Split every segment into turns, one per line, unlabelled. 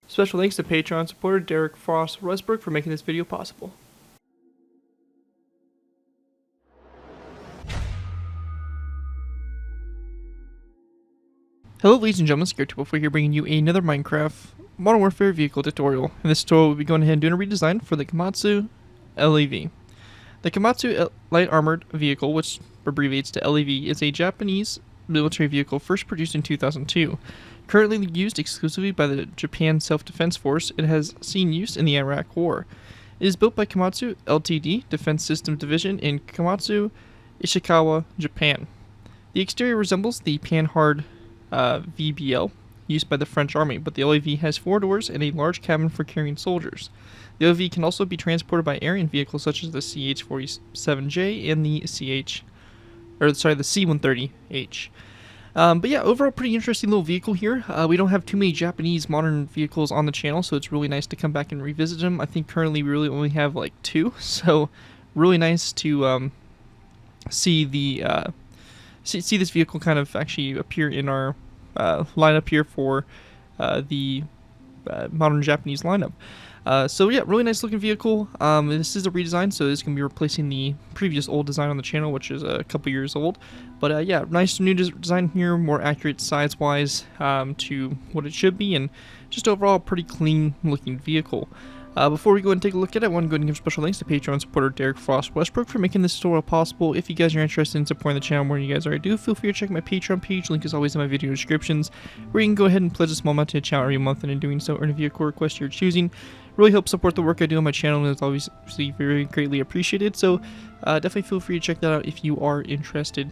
Special thanks to Patreon supporter Derek Frost Westbrook for making this video possible. Hello ladies and gentlemen, ZPro here bringing you another Minecraft Modern Warfare vehicle tutorial. In this tutorial we'll be going ahead and doing a redesign for the Komatsu LAV. The Komatsu Light Armored Vehicle, which abbreviates to LAV, is a Japanese military vehicle first produced in 2002. Currently used exclusively by the Japan Self-Defense Force, it has seen use in the Iraq War. It is built by Komatsu Ltd. Defense Systems Division in Komatsu, Ishikawa, Japan. The exterior resembles the Panhard VBL used by the French Army, but the LAV has 4 doors and a large cabin for carrying soldiers. The LAV can also be transported by air in vehicles such as the CH-47J and the C-130H. But yeah, overall pretty interesting little vehicle here. We don't have too many Japanese modern vehicles on the channel, so it's really nice to come back and revisit them. I think currently we really only have like 2, so really nice to see the see this vehicle kind of actually appear in our lineup here for the modern Japanese lineup. So yeah, really nice looking vehicle. This is a redesign, so this is going to be replacing the previous old design on the channel, which is a couple years old. But yeah, nice new design here, more accurate size-wise to what it should be, and just overall pretty clean looking vehicle. Before we go and take a look at it, I want to go ahead and give special thanks to Patreon supporter Derek Frost Westbrook for making this tutorial possible. If you guys are interested in supporting the channel more than you guys already do, feel free to check my Patreon page. Link is always in my video descriptions, where you can go ahead and pledge a small amount to the channel every month, and in doing so, earn a vehicle request you're choosing. Really helps support the work I do on my channel, and it's obviously very greatly appreciated. So definitely feel free to check that out if you are interested.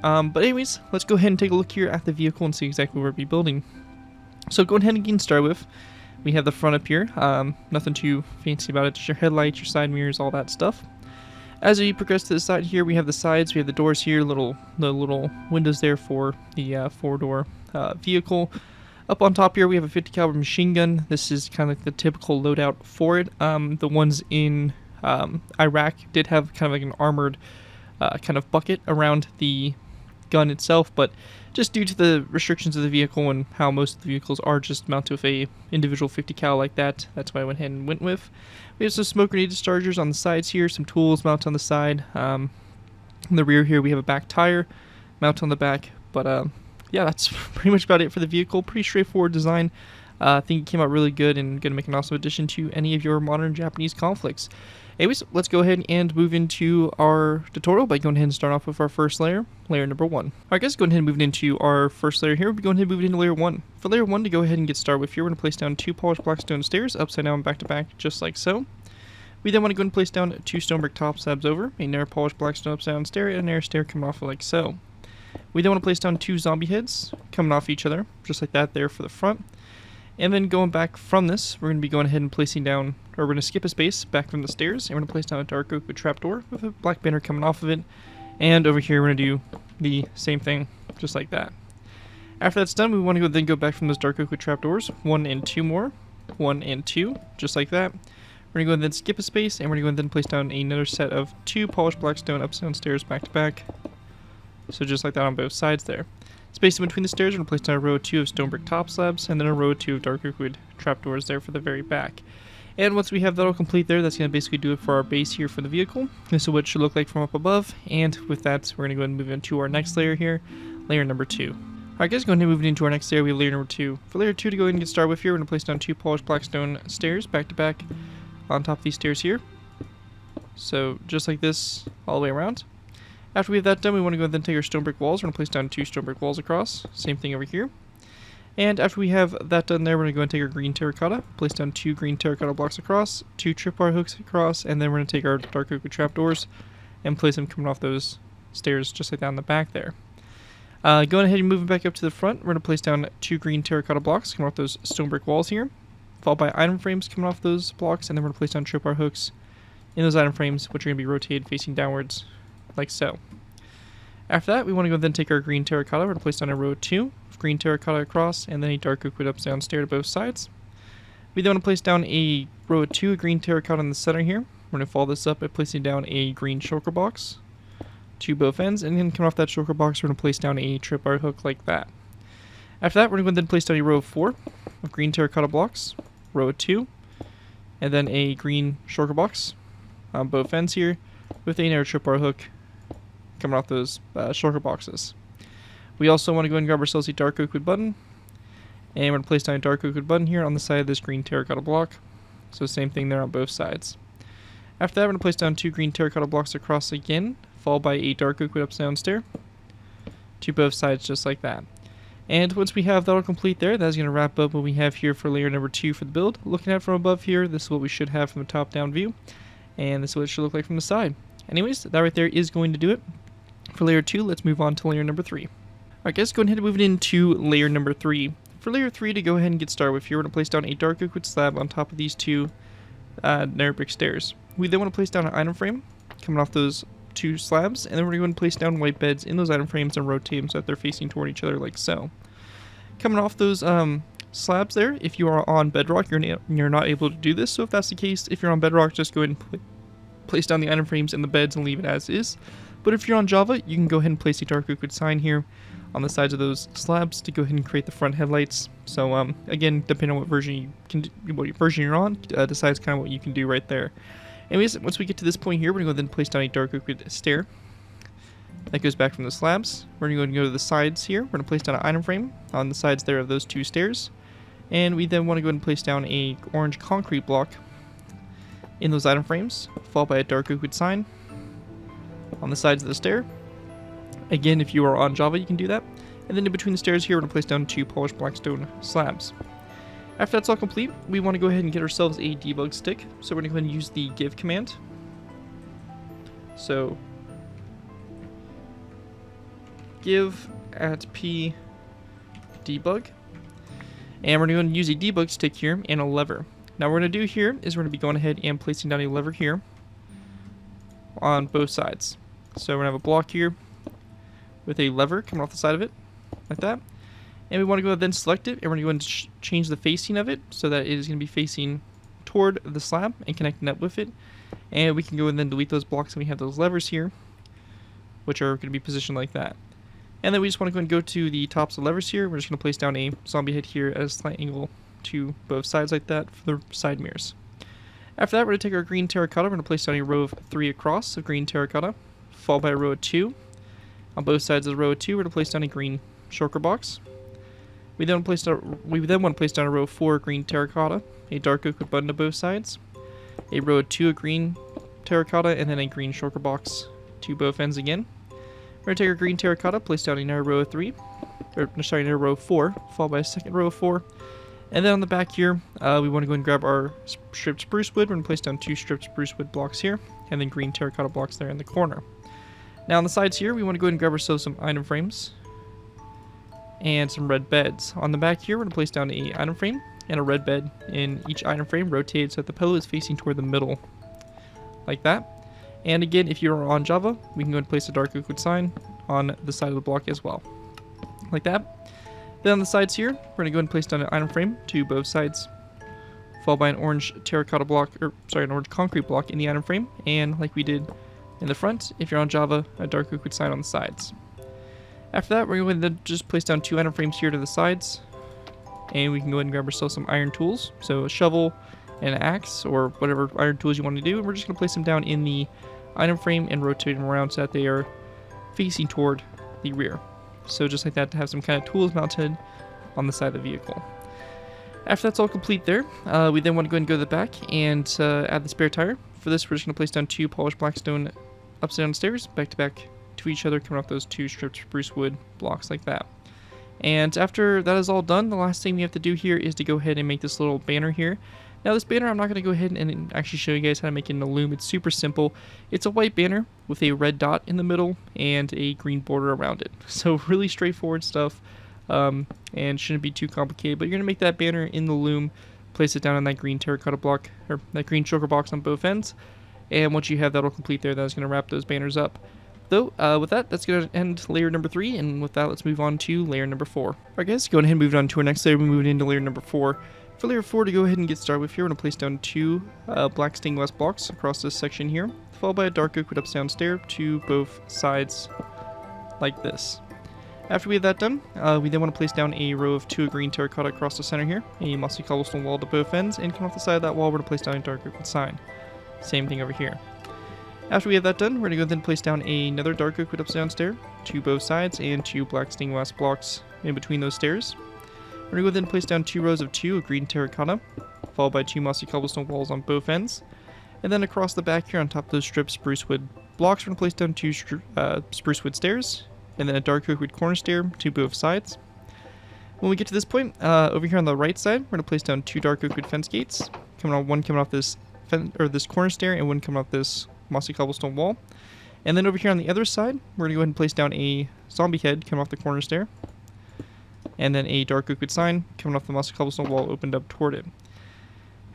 But anyways, let's go ahead and take a look here at the vehicle and see exactly what we'll be building. So go ahead and get started with. We have the front up here, nothing too fancy about it, just your headlights, your side mirrors, all that stuff. As we progress to the side here, we have the sides, we have the doors here, the little windows there for the 4-door vehicle. Up on top here, we have a 50 caliber machine gun. This is kind of like the typical loadout for it. The ones in Iraq did have kind of like an armored kind of bucket around the gun itself, but just due to the restrictions of the vehicle and how most of the vehicles are just mounted with a individual 50 cal like that, that's why I went ahead and went with. We have some smoke grenade dischargers on the sides here, some tools mounted on the side. In the rear here we have a back tire mounted on the back, but yeah, that's pretty much about it for the vehicle. Pretty straightforward design. I think it came out really good and going to make an awesome addition to any of your modern Japanese conflicts. Anyways, let's go ahead and move into our tutorial by going ahead and start off with our first layer, layer number 1. Alright guys, go ahead and move into our first layer here. We'll be going ahead and move into layer 1. For layer 1, to go ahead and get started with here, we're going to place down 2 polished black stone stairs, upside down, back to back, just like so. We then want to go ahead and place down 2 stone brick top slabs over, a narrow polished black stone upside down stair, and a narrow stair coming off like so. We then want to place down 2 zombie heads coming off each other, just like that there for the front. And then going back from this, we're going to be going ahead and placing down, or we're going to skip a space back from the stairs, and we're going to place down a dark oak with trapdoor with a black banner coming off of it. And over here we're going to do the same thing, just like that. After that's done, we want to then go back from those dark oak with trapdoors, 1 and 2 more, 1 and 2, just like that. We're going to go and then skip a space, and we're going to go and then place down another set of 2 polished black stone upside down stairs back to back. So just like that on both sides there. Space in between the stairs, we're going to place down a row of 2 of stone brick top slabs, and then a row of 2 of dark oak wood trapdoors there for the very back. And once we have that all complete there, that's going to basically do it for our base here for the vehicle. This is what it should look like from up above, and with that, we're going to go ahead and move into our next layer here, layer number 2. Alright guys, go ahead and move into our next layer, we have layer number 2. For layer 2 to go ahead and get started with here, we're going to place down 2 polished black stone stairs back to back on top of these stairs here. So just like this all the way around. After we have that done, we want to go ahead and take our stone brick walls. We're going to place down 2 stone brick walls across. Same thing over here. And after we have that done there, we're going to go and take our green terracotta, place down 2 green terracotta blocks across, 2 tripwire hooks across, and then we're going to take our dark oak with trapdoors and place them coming off those stairs just like that on the back there. Going ahead and moving back up to the front, we're going to place down 2 green terracotta blocks coming off those stone brick walls here, followed by item frames coming off those blocks, and then we're going to place down tripwire hooks in those item frames, which are going to be rotated facing downwards like so. After that, we want to go then take our green terracotta. We're going to place down a row of 2 of green terracotta across, and then a dark oak wood upside down stair to both sides. We then want to place down a row of 2 of green terracotta in the center here. We're going to follow this up by placing down a green shulker box to both ends, and then coming off that shulker box, we're going to place down a tripwire hook like that. After that, we're going to then place down a row of 4 of green terracotta blocks, row of 2, and then a green shulker box on both ends here with a narrow tripwire hook coming off those shulker boxes. We also want to go and grab ourselves a dark oak wood button, and we're going to place down a dark oak wood button here on the side of this green terracotta block. So same thing there on both sides. After that, we're going to place down 2 green terracotta blocks across again, followed by a dark oak wood up down stair to both sides just like that. And once we have that all complete there, that's going to wrap up what we have here for layer number 2 for the build. Looking at it from above here, this is what we should have from the top down view, and this is what it should look like from the side. Anyways, that right there is going to do it for layer 2. Let's move on to layer number 3. Alright guys, go ahead and move it into layer number 3. For layer 3 to go ahead and get started with here, we're going to place down a dark oak wood slab on top of these 2 narrow brick stairs. We then want to place down an item frame coming off those 2 slabs, and then we're going to go and place down white beds in those item frames and rotate them so that they're facing toward each other like so. Coming off those slabs there, if you are on bedrock, you're not able to do this. So if that's the case, if you're on bedrock, just go ahead and place down the item frames and the beds and leave it as is. But if you're on Java, you can go ahead and place a dark oak wood sign here on the sides of those slabs to go ahead and create the front headlights. So again, depending on what version you can do, what version you're on, decides kind of what you can do right there. Anyways, once we get to this point here, we're going to go ahead and place down a dark oak wood stair that goes back from the slabs. We're going to go to the sides here. We're going to place down an item frame on the sides there of those 2 stairs. And we then want to go ahead and place down a orange concrete block in those item frames, followed by a dark oak wood sign on the sides of the stair. Again, if you are on Java, you can do that. And then in between the stairs here, we're going to place down 2 polished black stone slabs. After that's all complete, we want to go ahead and get ourselves a debug stick. So we're going to go ahead and use the give command. So give at p debug, and we're going to use a debug stick here and a lever. Now what we're going to do here is we're going to be going ahead and placing down a lever here on both sides. So we're going to have a block here with a lever coming off the side of it like that, and we want to go ahead and then select it, and we're going to go and change the facing of it so that it is going to be facing toward the slab and connecting up with it. And we can go and then delete those blocks, and we have those levers here which are going to be positioned like that. And then we just want to go and go to the tops of the levers here. We're just going to place down a zombie head here at a slight angle to both sides like that for the side mirrors. After that, we're going to take our green terracotta. We're going to place down a row of 3 across of green terracotta, followed by a row of 2. On both sides of the row of 2, we're going to place down a green shulker box. We then want to place down a row of 4 green terracotta, a dark oak wood button to both sides, a row of 2 of green terracotta, and then a green shulker box to both ends again. We're going to take our green terracotta, place down another row of 3, another row of 4, followed by a second row of 4. And then on the back here, we want to go and grab our stripped spruce wood. We're going to place down 2 stripped spruce wood blocks here, and then green terracotta blocks there in the corner. Now on the sides here, we want to go ahead and grab ourselves some item frames and some red beds. On the back here, we're going to place down an item frame and a red bed in each item frame, rotated so that the pillow is facing toward the middle, like that. And again, if you're on Java, we can go and place a dark oak wood sign on the side of the block as well, like that. Then on the sides here, we're going to go and place down an item frame to both sides, followed by an orange terracotta block, an orange concrete block in the item frame, and like we did in the front, if you're on Java, a dark oak wood sign on the sides. After that, we're going to just place down 2 item frames here to the sides, and we can go ahead and grab ourselves some iron tools, so a shovel and an axe, or whatever iron tools you want to do, and we're just going to place them down in the item frame and rotate them around so that they are facing toward the rear. So just like that, to have some kind of tools mounted on the side of the vehicle. After that's all complete there, we then want to go and go to the back and add the spare tire. For this, we're just going to place down 2 polished black stone upside down stairs, back to back to each other, coming off those 2 stripped spruce wood blocks like that. And after that is all done, the last thing we have to do here is to go ahead and make this little banner here. Now this banner, I'm not going to go ahead and actually show you guys how to make it in the loom. It's super simple. It's a white banner with a red dot in the middle and a green border around it. So really straightforward stuff, and shouldn't be too complicated. But you're going to make that banner in the loom, place it down on that green terracotta block, or that green shulker box on both ends. And once you have that all complete there, that's going to wrap those banners up. Though, with that, that's going to end layer number 3, and with that, let's move on to layer number 4. Alright guys, going ahead and move on to our next layer. We're moving into layer number 4. For layer 4, to go ahead and get started with here, we're going to place down 2 black stained glass blocks across this section here, followed by a dark oak wood upside down stair to both sides, like this. After we have that done, we then want to place down a row of 2 green terracotta across the center here, a mossy cobblestone wall to both ends, and come off the side of that wall, we're going to place down a dark oak sign. Same thing over here. After we have that done, we're going to go then place down another dark oak upside down stair to both sides, and 2 black stained glass blocks in between those stairs. We're going to go then place down 2 rows of 2 green terracotta, followed by 2 mossy cobblestone walls on both ends. And then across the back here on top of those stripped spruce wood blocks, we're going to place down 2 spruce wood stairs, and then a dark oak wood corner stair to both sides. When we get to this point, over here on the right side, we're going to place down 2 dark oak wood fence gates, one coming off this this corner stair, and one coming off this mossy cobblestone wall. And then over here on the other side, we're going to go ahead and place down a zombie head coming off the corner stair, and then a dark oak wood sign coming off the mossy cobblestone wall opened up toward it.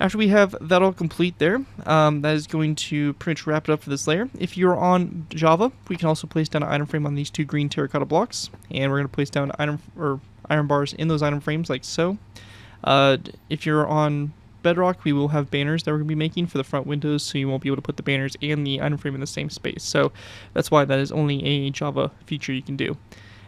After we have that all complete there, that is going to pretty much wrap it up for this layer. If you're on Java, we can also place down an item frame on these 2 green terracotta blocks, and we're going to place down iron bars in those item frames like so. If you're on Bedrock, we will have banners that we're going to be making for the front windows, so you won't be able to put the banners and the item frame in the same space. So that's why that is only a Java feature you can do.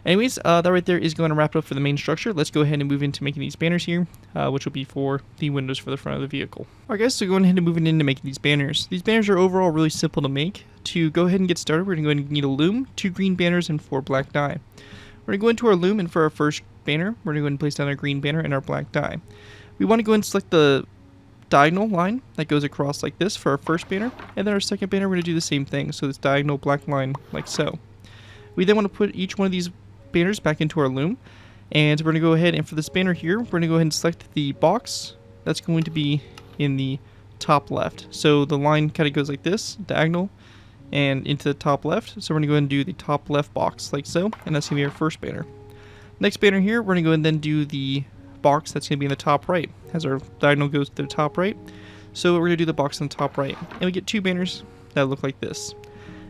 Anyways, that right there is going to wrap it up for the main structure. Let's go ahead and move into making these banners here, which will be for the windows for the front of the vehicle. Alright guys, so going ahead and moving into making these banners. These banners are overall really simple to make. To go ahead and get started, we're going to go ahead and need a loom, 2 green banners, and 4 black dye. We're going to go into our loom, and for our first banner, we're going to go ahead and place down our green banner and our black dye. We want to go ahead and select the diagonal line that goes across like this for our first banner, and then our second banner, we're going to do the same thing, so this diagonal black line like so. We then want to put each one of these banners back into our loom, and we're going to go ahead and for this banner here, we're going to go ahead and select the box that's going to be in the top left. So the line kind of goes like this, diagonal, and into the top left. So we're going to go ahead and do the top left box like so, and that's going to be our first banner. Next banner here, we're going to go ahead and then do the box that's going to be in the top right, as our diagonal goes to the top right. So we're going to do the box in the top right, and we get 2 banners that look like this.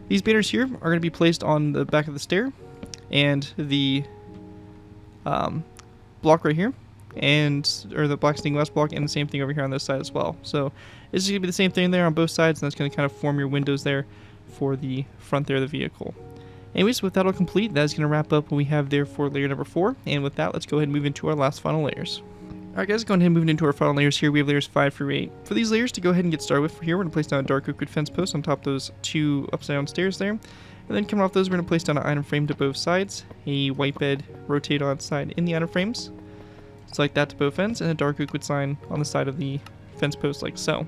These banners here are going to be placed on the back of the stair, and the block right here, or the black stained glass block, and the same thing over here on this side as well. So this is going to be the same thing there on both sides, and that's going to kind of form your windows there for the front there of the vehicle. Anyways, with that all complete, that is going to wrap up what we have there for layer number 4, and with that, let's go ahead and move into our last final layers. Alright guys, going ahead and moving into our final layers here, we have layers 5 through 8. For these layers, to go ahead and get started with, here we're going to place down a dark oak wood fence post on top of those 2 upside down stairs there. And then coming off those, we're going to place down an item frame to both sides, a white bed rotate on side in the item frames, just like that to both ends, and a dark oak wood sign on the side of the fence post like so.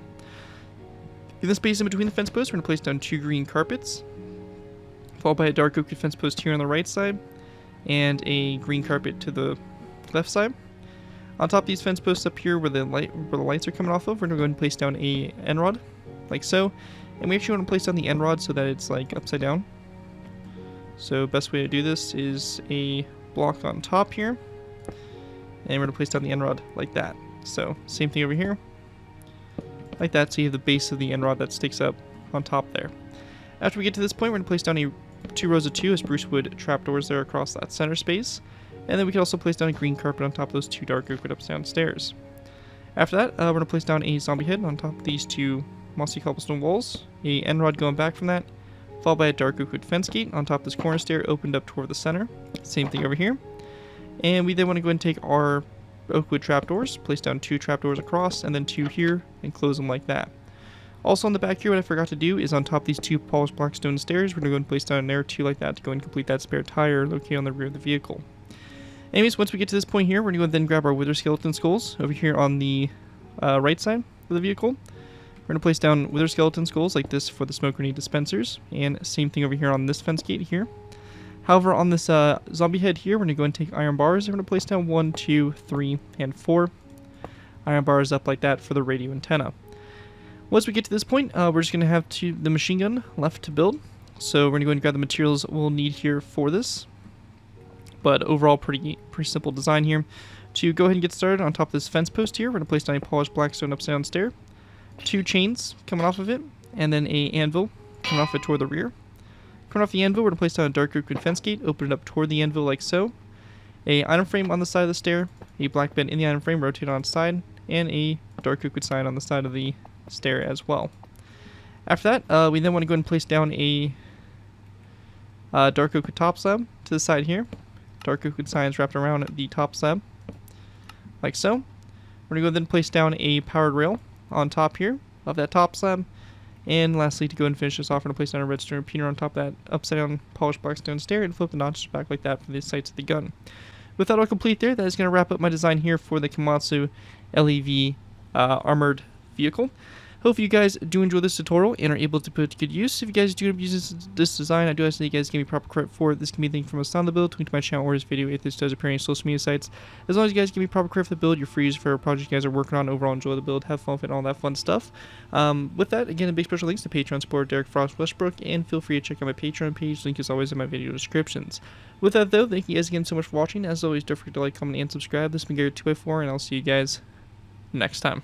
In the space in between the fence posts, we're going to place down 2 green carpets, followed by a dark oak wood fence post here on the right side, and a green carpet to the left side. On top of these fence posts up here where the lights are coming off of, we're going to go ahead and place down a end rod, like so. And we actually want to place down the end rod so that it's like upside down. So best way to do this is a block on top here, and we're going to place down the end rod like that. So same thing over here, like that, so you have the base of the end rod that sticks up on top there. After we get to this point, we're going to place down 2 rows of 2 spruce wood trapdoors there across that center space, and then we can also place down a green carpet on top of those 2 dark oak wood upside down stairs. After that, we're going to place down a zombie head on top of these 2 mossy cobblestone walls, a end rod going back from that, followed by a dark oak wood fence gate on top of this corner stair opened up toward the center. Same thing over here. And we then want to go ahead and take our oak wood trapdoors, place down 2 trapdoors across, and then 2 here, and close them like that. Also on the back here, what I forgot to do is on top of these 2 polished black stone stairs, we're going to go and place down an air 2 like that to go and complete that spare tire located on the rear of the vehicle. Anyways, once we get to this point here, we're going to go and then grab our wither skeleton skulls over here on the right side of the vehicle. We're going to place down wither skeleton skulls like this for the smoke grenade dispensers, and same thing over here on this fence gate here. However, on this zombie head here, we're going to go and take iron bars. We're going to place down 1, 2, 3, and 4 iron bars up like that for the radio antenna. Once we get to this point, we're just going to have the machine gun left to build. So we're going to go and grab the materials we'll need here for this. But overall, pretty simple design here. To go ahead and get started on top of this fence post here, we're going to place down a polished black stone upside down stair, 2 chains coming off of it, and then a anvil coming off it toward the rear. Coming off the anvil, we're going to place down a dark oak wood fence gate, open it up toward the anvil like so. A item frame on the side of the stair, a black bed in the item frame rotated on its side, and a dark oak wood sign on the side of the stair as well. After that, we then want to go ahead and place down a dark oak wood top slab to the side here, dark oak signs wrapped around the top slab, like so. We're going to go then place down a powered rail on top here of that top slab. And lastly, to go and finish this off, we're going to place down a redstone repeater on top of that upside down polished blackstone stair and flip the notches back like that for the sights of the gun. With that all complete there, that is going to wrap up my design here for the Komatsu LAV armored vehicle. Hope you guys do enjoy this tutorial and are able to put it to good use. If you guys do use this design, I do ask that you guys give me proper credit for it. This can be linked from us on the build, link to my channel or this video if this does appear on social media sites. As long as you guys give me proper credit for the build, you're free for a project you guys are working on. Overall, enjoy the build, have fun with it, and all that fun stuff. With that, again, a big special thanks to Patreon supporter Derek Frost Westbrook, and feel free to check out my Patreon page. Link is always in my video descriptions. With that, though, thank you guys again so much for watching. As always, don't forget to like, comment, and subscribe. This has been Garrett 2x4, and I'll see you guys next time.